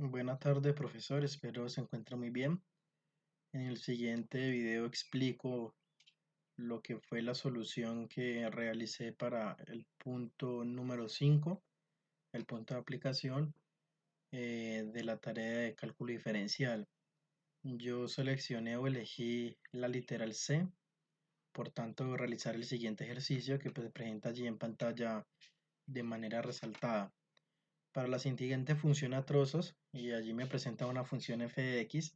Buenas tardes, profesor. Espero se encuentre muy bien. En el siguiente video explico lo que fue la solución que realicé para el punto número 5, el punto de aplicación de la tarea de cálculo diferencial. Yo seleccioné o elegí la literal C, por tanto realizar el siguiente ejercicio que se presenta allí en pantalla de manera resaltada. Para la siguiente función a trozos, y allí me presenta una función f de x,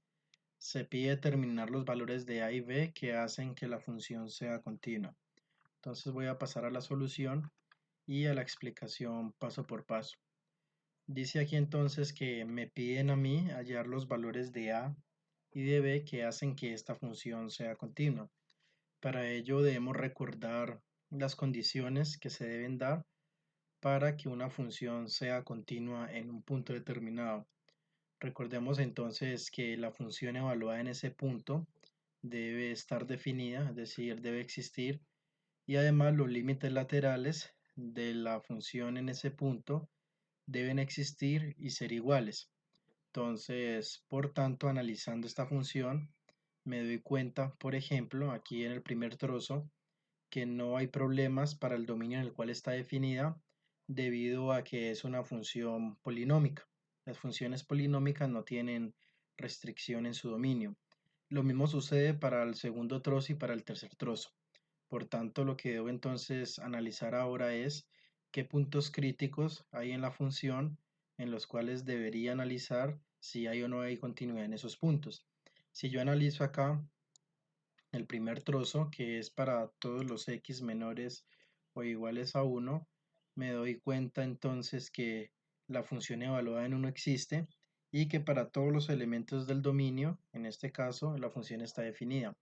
se pide determinar los valores de a y b que hacen que la función sea continua. Entonces voy a pasar a la solución y a la explicación paso por paso. Dice aquí entonces que me piden a mí hallar los valores de a y de b que hacen que esta función sea continua. Para ello debemos recordar las condiciones que se deben dar para que una función sea continua en un punto determinado. Recordemos entonces que la función evaluada en ese punto debe estar definida, es decir, debe existir, y además los límites laterales de la función en ese punto deben existir y ser iguales. Entonces, por tanto, analizando esta función, me doy cuenta, por ejemplo, aquí en el primer trozo, que no hay problemas para el dominio en el cual está definida debido a que es una función polinómica. Las funciones polinómicas no tienen restricción en su dominio. Lo mismo sucede para el segundo trozo y para el tercer trozo. Por tanto, lo que debo entonces analizar ahora es qué puntos críticos hay en la función en los cuales debería analizar si hay o no hay continuidad en esos puntos. Si yo analizo acá el primer trozo, que es para todos los x menores o iguales a 1, me doy cuenta entonces que la función evaluada en 1 existe y que para todos los elementos del dominio, en este caso, la función está definida.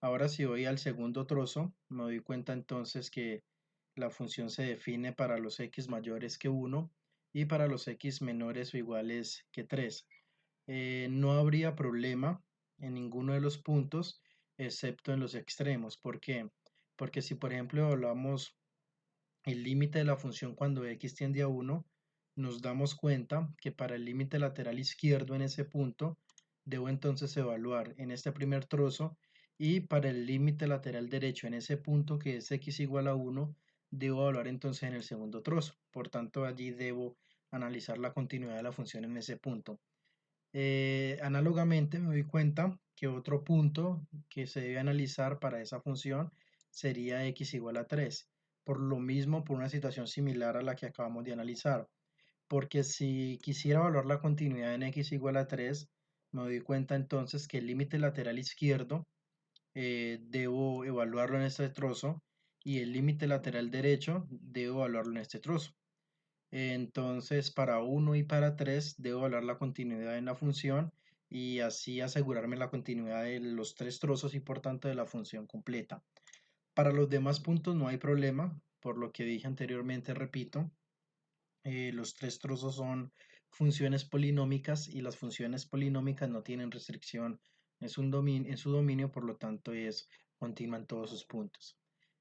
Ahora si voy al segundo trozo, me doy cuenta entonces que la función se define para los x mayores que 1 y para los x menores o iguales que 3. No habría problema en ninguno de los puntos, excepto en los extremos. ¿Por qué? Porque si por ejemplo hablamos el límite de la función cuando x tiende a 1, nos damos cuenta que para el límite lateral izquierdo en ese punto, debo entonces evaluar en este primer trozo, y para el límite lateral derecho en ese punto que es x igual a 1, debo evaluar entonces en el segundo trozo. Por tanto, allí debo analizar la continuidad de la función en ese punto. Análogamente me doy cuenta que otro punto que se debe analizar para esa función sería x igual a 3. Por lo mismo, por una situación similar a la que acabamos de analizar. Porque si quisiera evaluar la continuidad en x igual a 3, me doy cuenta entonces que el límite lateral izquierdo debo evaluarlo en este trozo y el límite lateral derecho debo evaluarlo en este trozo. Entonces, para 1 y para 3 debo evaluar la continuidad en la función y así asegurarme la continuidad de los tres trozos y por tanto de la función completa. Para los demás puntos no hay problema, por lo que dije anteriormente, repito, los tres trozos son funciones polinómicas y las funciones polinómicas no tienen restricción en su dominio, por lo tanto es continua en todos sus puntos.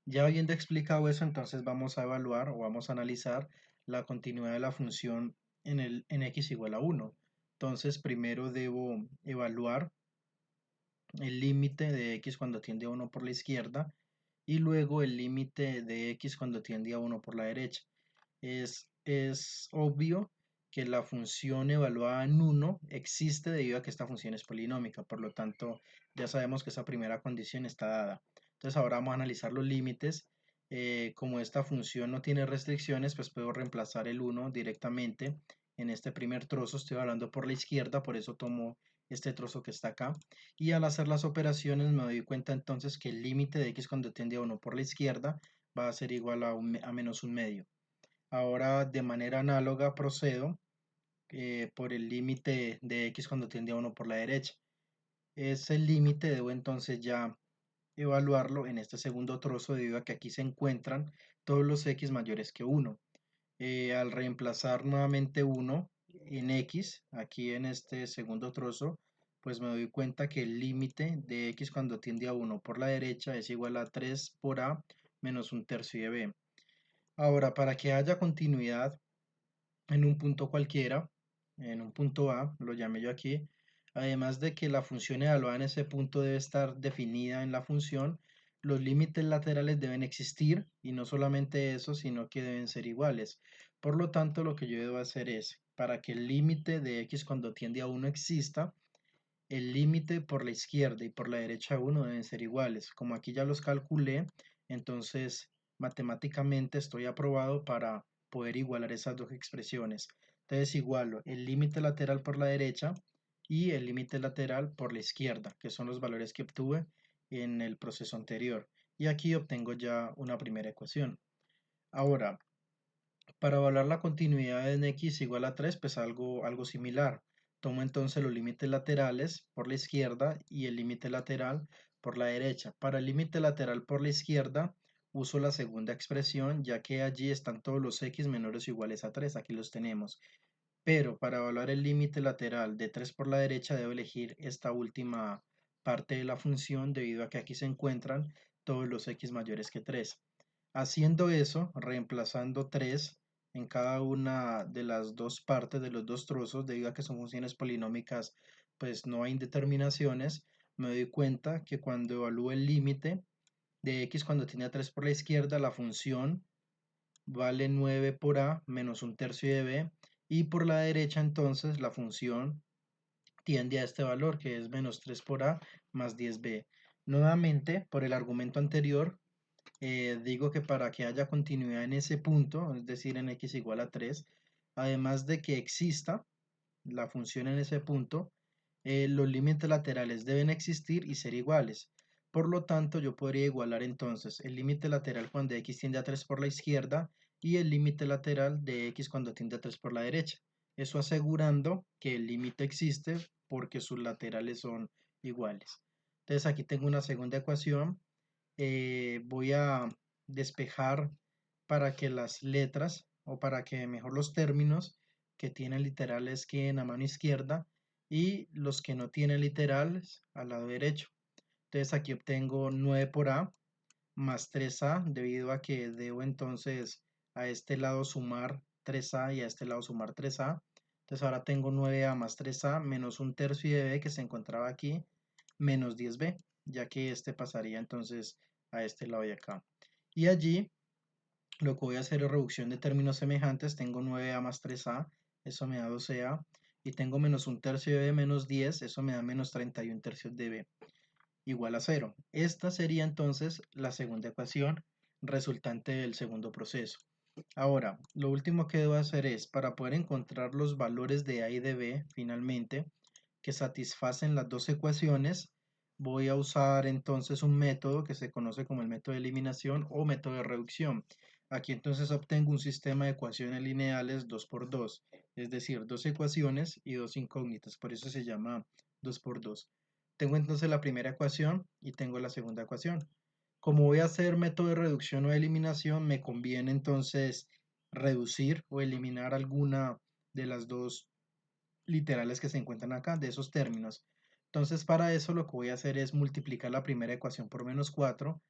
Ya habiendo explicado eso, entonces vamos a evaluar o vamos a analizar la continuidad de la función en x igual a 1. Entonces primero debo evaluar el límite de x cuando tiende a 1 por la izquierda y luego el límite de x cuando tiende a 1 por la derecha. Es obvio que la función evaluada en 1 existe debido a que esta función es polinómica, por lo tanto ya sabemos que esa primera condición está dada. Entonces ahora vamos a analizar los límites. Como esta función no tiene restricciones, pues puedo reemplazar el 1 directamente en este primer trozo. Estoy hablando por la izquierda, por eso tomo este trozo que está acá. Y al hacer las operaciones me doy cuenta entonces que el límite de x cuando tiende a 1 por la izquierda va a ser igual a menos un medio. Ahora de manera análoga procedo por el límite de x cuando tiende a 1 por la derecha. Ese límite debo entonces ya evaluarlo en este segundo trozo debido a que aquí se encuentran todos los x mayores que 1. Al reemplazar nuevamente 1 en x, aquí en este segundo trozo, pues me doy cuenta que el límite de x cuando tiende a 1 por la derecha es igual a 3 por a menos un tercio de b. Ahora, para que haya continuidad en un punto cualquiera, en un punto A, lo llamé yo aquí, además de que la función evaluada en ese punto debe estar definida en la función, los límites laterales deben existir y no solamente eso, sino que deben ser iguales. Por lo tanto, lo que yo debo hacer es, para que el límite de x cuando tiende a 1 exista, el límite por la izquierda y por la derecha de 1 deben ser iguales. Como aquí ya los calculé, entonces matemáticamente estoy aprobado para poder igualar esas dos expresiones. Entonces igualo el límite lateral por la derecha y el límite lateral por la izquierda, que son los valores que obtuve en el proceso anterior. Y aquí obtengo ya una primera ecuación. Ahora, para evaluar la continuidad en x igual a 3, pues algo similar. Tomo entonces los límites laterales por la izquierda y el límite lateral por la derecha. Para el límite lateral por la izquierda uso la segunda expresión, ya que allí están todos los x menores o iguales a 3. Aquí los tenemos. Pero para evaluar el límite lateral de 3 por la derecha debo elegir esta última parte de la función, debido a que aquí se encuentran todos los x mayores que 3. Haciendo eso, reemplazando 3 en cada una de las dos partes de los dos trozos, debido a que son funciones polinómicas, pues no hay indeterminaciones, me doy cuenta que cuando evalúo el límite de x cuando tiene a 3 por la izquierda, la función vale 9 por a menos un tercio de b, y por la derecha entonces la función tiende a este valor, que es menos 3 por a más 10b. Nuevamente, por el argumento anterior, digo que para que haya continuidad en ese punto, es decir, en x igual a 3, además de que exista la función en ese punto, los límites laterales deben existir y ser iguales. Por lo tanto, yo podría igualar entonces el límite lateral cuando x tiende a 3 por la izquierda y el límite lateral de x cuando tiende a 3 por la derecha. Eso asegurando que el límite existe porque sus laterales son iguales. Entonces aquí tengo una segunda ecuación. Voy a despejar para que las letras, o para que mejor los términos que tienen literales queden a mano izquierda y los que no tienen literales al lado derecho. Entonces aquí obtengo 9 por a más 3a, debido a que debo entonces a este lado sumar 3a y a este lado sumar 3a. Entonces ahora tengo 9a más 3a menos un tercio de b que se encontraba aquí, menos 10b, ya que este pasaría entonces a este lado de acá. Y allí lo que voy a hacer es reducción de términos semejantes. Tengo 9a más 3a, eso me da 12a, y tengo menos un tercio de b menos 10, eso me da menos 31 tercios de b, igual a 0. Esta sería entonces la segunda ecuación resultante del segundo proceso. Ahora, lo último que debo hacer es, para poder encontrar los valores de a y de b, finalmente, que satisfacen las dos ecuaciones, voy a usar entonces un método que se conoce como el método de eliminación o método de reducción. Aquí entonces obtengo un sistema de ecuaciones lineales 2 por 2, es decir, dos ecuaciones y dos incógnitas, por eso se llama 2 por 2. Tengo entonces la primera ecuación y tengo la segunda ecuación. Como voy a hacer método de reducción o de eliminación, me conviene entonces reducir o eliminar alguna de las dos literales que se encuentran acá, de esos términos. Entonces, para eso lo que voy a hacer es multiplicar la primera ecuación por menos 4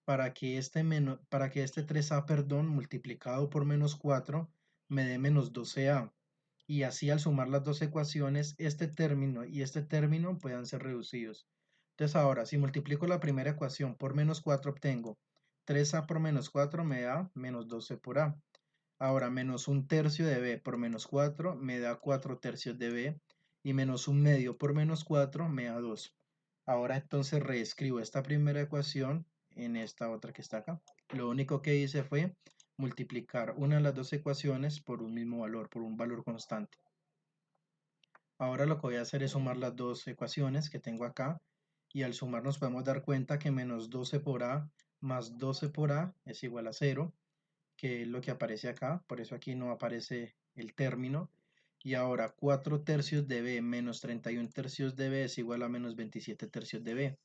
para que este 3a, perdón, multiplicado por menos 4 me dé menos 12a. Y así, al sumar las dos ecuaciones, este término y este término puedan ser reducidos. Entonces ahora, si multiplico la primera ecuación por menos 4, obtengo 3a por menos 4 me da menos 12 por a. Ahora, menos un tercio de b por menos 4 me da 4 tercios de b, y menos un medio por menos 4 me da 2. Ahora entonces reescribo esta primera ecuación en esta otra que está acá. Lo único que hice fue multiplicar una de las dos ecuaciones por un mismo valor, por un valor constante. Ahora lo que voy a hacer es sumar las dos ecuaciones que tengo acá, y al sumar nos podemos dar cuenta que menos 12 por a más 12 por a es igual a 0, que es lo que aparece acá, por eso aquí no aparece el término. Y ahora 4 tercios de b menos 31 tercios de b es igual a menos 27 tercios de b.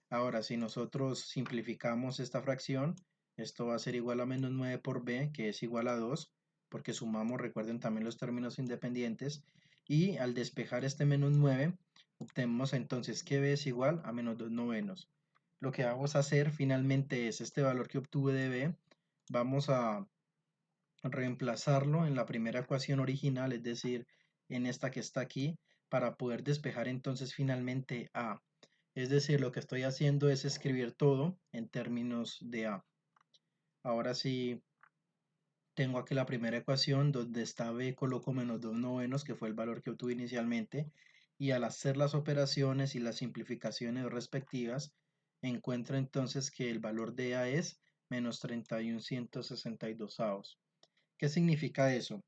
Ahora, si nosotros simplificamos esta fracción, esto va a ser igual a menos 9 por b, que es igual a 2, porque sumamos, recuerden, también los términos independientes, y al despejar este menos 9, obtenemos entonces que b es igual a menos 2 novenos. Lo que vamos a hacer finalmente es este valor que obtuve de b, vamos a reemplazarlo en la primera ecuación original, es decir, en esta que está aquí para poder despejar entonces finalmente A. Es decir, lo que estoy haciendo es escribir todo en términos de A. Ahora sí, tengo aquí la primera ecuación donde está B, coloco menos 2 novenos, que fue el valor que obtuve inicialmente, y al hacer las operaciones y las simplificaciones respectivas, encuentro entonces que el valor de A es menos 31/162. ¿Qué significa eso?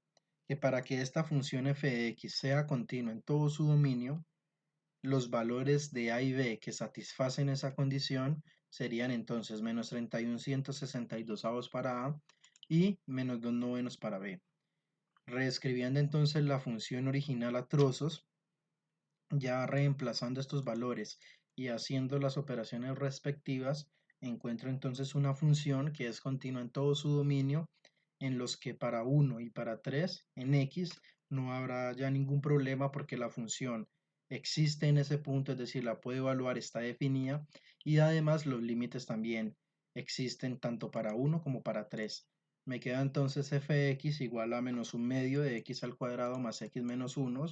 Que para que esta función f de x sea continua en todo su dominio, los valores de A y B que satisfacen esa condición serían entonces menos 31/162 para A y menos 2 novenos para B. Reescribiendo entonces la función original a trozos, ya reemplazando estos valores y haciendo las operaciones respectivas, encuentro entonces una función que es continua en todo su dominio, en los que para 1 y para 3 en x no habrá ya ningún problema porque la función existe en ese punto, es decir, la puedo evaluar, está definida, y además los límites también existen tanto para 1 como para 3. Me queda entonces f de x igual a menos un medio de x al cuadrado más x menos 1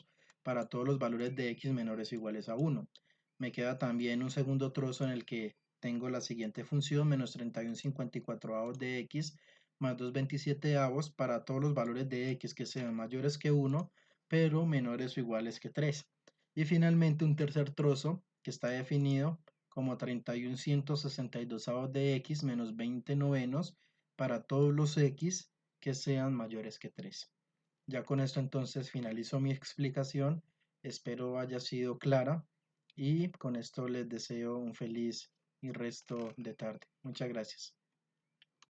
para todos los valores de x menores o iguales a 1. Me queda también un segundo trozo en el que tengo la siguiente función, menos 31/54 de x más 2/27 para todos los valores de x que sean mayores que 1, pero menores o iguales que 3. Y finalmente un tercer trozo que está definido como 31/162 de x menos 20 novenos para todos los x que sean mayores que 3. Ya con esto entonces finalizo mi explicación, espero haya sido clara y con esto les deseo un feliz y resto de tarde. Muchas gracias.